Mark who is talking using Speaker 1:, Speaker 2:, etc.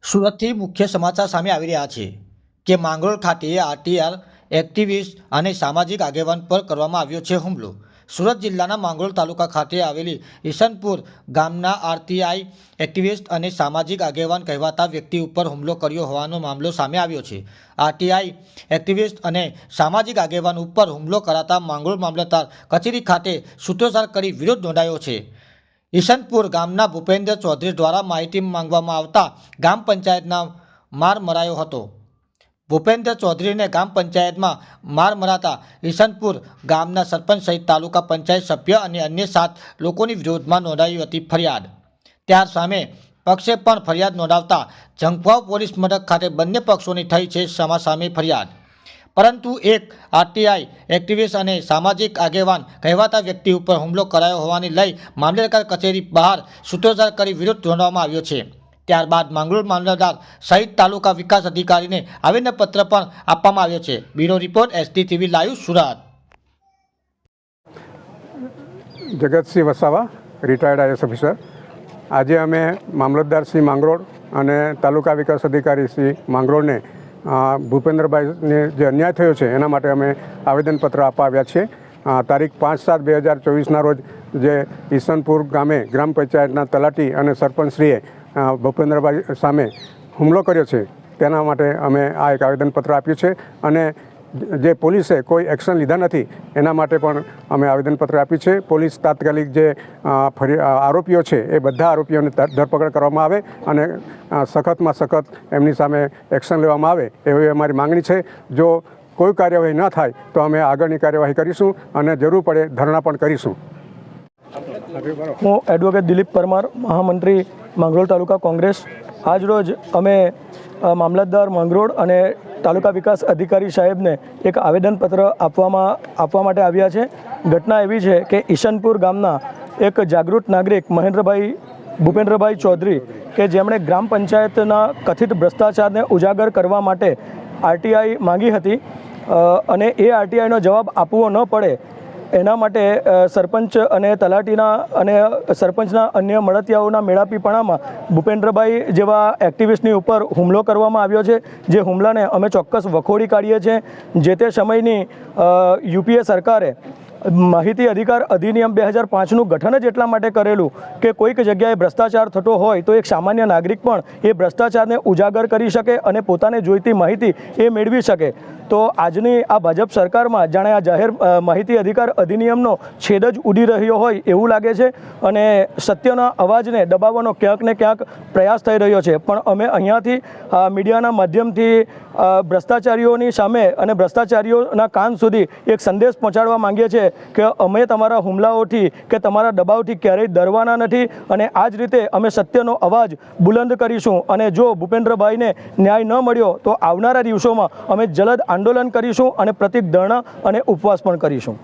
Speaker 1: સુરતથી મુખ્ય સમાચાર સામે આવી રહ્યા છે કે માંગરોળ ખાતે આરટીઆર એક્ટિવિસ્ટ અને સામાજિક આગેવાન પર કરવામાં આવ્યો છે હુમલો। સુરત જિલ્લાના માંગરોળ તાલુકા ખાતે આવેલી ઈશનપુર ગામના આરટીઆઈ એક્ટિવિસ્ટ અને સામાજિક આગેવાન કહેવાતા વ્યક્તિ ઉપર હુમલો કર્યો હોવાનો મામલો સામે આવ્યો છે। આરટીઆઈ એક્ટિવિસ્ટ અને સામાજિક આગેવાન ઉપર હુમલો કરાતા માંગરોળ મામલતદાર કચેરી ખાતે સૂત્રોચ્ચાર કરી વિરોધ નોંધાયો છે। ઈશનપુર ગામના ભૂપેન્દ્ર ચૌધરી દ્વારા માહિતી માંગવામાં આવતા ગામ પંચાયતના માર મરાયો હતો। ભૂપેન્દ્ર ચૌધરીને ગામ પંચાયતમાં માર મરાતા ઈશનપુર ગામના સરપંચ સહિત તાલુકા પંચાયત સભ્ય અને અન્ય 7 લોકોની વિરોધમાં નોંધાઈ હતી ફરિયાદ। ત્યાર સામે પક્ષે પણ ફરિયાદ નોંધાવતા જંગભાવ પોલીસ મથક ખાતે બંને પક્ષોની થઈ છે સામે ફરિયાદ, પરંતુ એક આરટીઆઈ એક્ટિવિસ્ટ અને સામાજિક આગેવાન કહેવાતા વ્યક્તિ ઉપર હુમલો કરાયો હોવાની લઈ મામલતદાર કચેરી બહાર સૂત્રોચ્ચાર કરી વિરોધ નોંધવામાં આવ્યો છે। ત્યારબાદ માંગરોળ મામલતદાર સહિત તાલુકા વિકાસ અધિકારીને આવેદનપત્ર પણ આપવામાં આવ્યો છે। Bureau report STTV live Surat.
Speaker 2: Jagatsinh Vasava, retired IAS officer. આજે અમે મામલતદાર શ્રી માંગરોળ અને તાલુકા વિકાસ અધિકારી શ્રી માંગરોળને ભૂપેન્દ્રભાઈને જે અન્યાય થયો છે એના માટે અમે આવેદનપત્ર આપવા આવ્યા છીએ। તારીખ 5/7/2024ના રોજ જે ઈશનપુર ગામે ગ્રામ પંચાયતના તલાટી અને સરપંચશ્રીએ ભૂપેન્દ્રભાઈ સામે હુમલો કર્યો છે તેના માટે અમે આ એક આવેદનપત્ર આપ્યું છે અને જે પોલીસે કોઈ એક્શન લીધા નથી એના માટે પણ અમે આવેદનપત્ર આપ્યું છે। પોલીસ તાત્કાલિક જે આરોપીઓ છે એ બધા આરોપીઓને ધરપકડ કરવામાં આવે અને સખતમાં સખત એમની સામે એક્શન લેવામાં આવે એવી અમારી માંગણી છે। જો કોઈ કાર્યવાહી ન થાય તો અમે આગળની કાર્યવાહી કરીશું અને જરૂર પડે ધરણા પણ કરીશું।
Speaker 3: હું એડવોકેટ દિલીપ પરમાર, મહામંત્રી માંગરોળ તાલુકા કોંગ્રેસ। આજ રોજ અમે મામલતદાર માંગરોળ અને તાલુકા વિકાસ અધિકારી સાહેબને એક આવેદનપત્ર આપવા માટે આવ્યા છે। ઘટના એવી છે કે ઈશનપુર ગામના એક જાગૃત નાગરિક મહેન્દ્રભાઈ ભૂપેન્દ્રભાઈ ચૌધરી કે જેમણે ગ્રામ પંચાયતના કથિત ભ્રષ્ટાચારને ઉજાગર કરવા માટે આરટીઆઈ માંગી હતી અને એ આરટીઆઈનો જવાબ આપવો ન પડે એના માટે સરપંચ અને તલાટીના અને સરપંચના અન્ય મળતિયાઓના મેળાપીપણામાં ભૂપેન્દ્રભાઈ જેવા એક્ટિવિસ્ટની ઉપર હુમલો કરવામાં આવ્યો છે। જે હુમલાને અમે ચોક્કસ વખોડી કાઢીએ છીએ। જે તે સમયની યુપીએ સરકારે માહિતી અધિકાર અધિનિયમ 2005નું ગઠન જ એટલા માટે કરેલું કે કોઈક જગ્યાએ ભ્રષ્ટાચાર થતો હોય તો એક સામાન્ય નાગરિક પણ એ ભ્રષ્ટાચારને ઉજાગર કરી શકે અને પોતાને જોઈતી માહિતી એ મેળવી શકે। તો આજની આ ભાજપ સરકારમાં જાણે આ જાહેર માહિતી અધિકાર અધિનિયમનો છેદ જ ઉડી રહ્યો હોય એવું લાગે છે અને સત્યના અવાજને દબાવવાનો ક્યાંક ને ક્યાંક પ્રયાસ થઈ રહ્યો છે। પણ અમે અહીંયાથી મીડિયાના માધ્યમથી ભ્રષ્ટાચારીઓની સામે અને ભ્રષ્ટાચારીઓના કાન સુધી એક સંદેશ પહોંચાડવા માંગીએ છીએ કે અમે તમારા હુમલાઓથી કે તમારા દબાવથી ક્યારેય ડરવાના નથી અને આ જ રીતે અમે સત્યનો અવાજ બુલંદ કરીશું અને જો ભૂપેન્દ્રભાઈને ન્યાય ન મળ્યો તો આવનારા દિવસોમાં અમે જલદ આંદોલન કરીશું અને પ્રતિક ધરણા અને ઉપવાસ પણ કરીશું।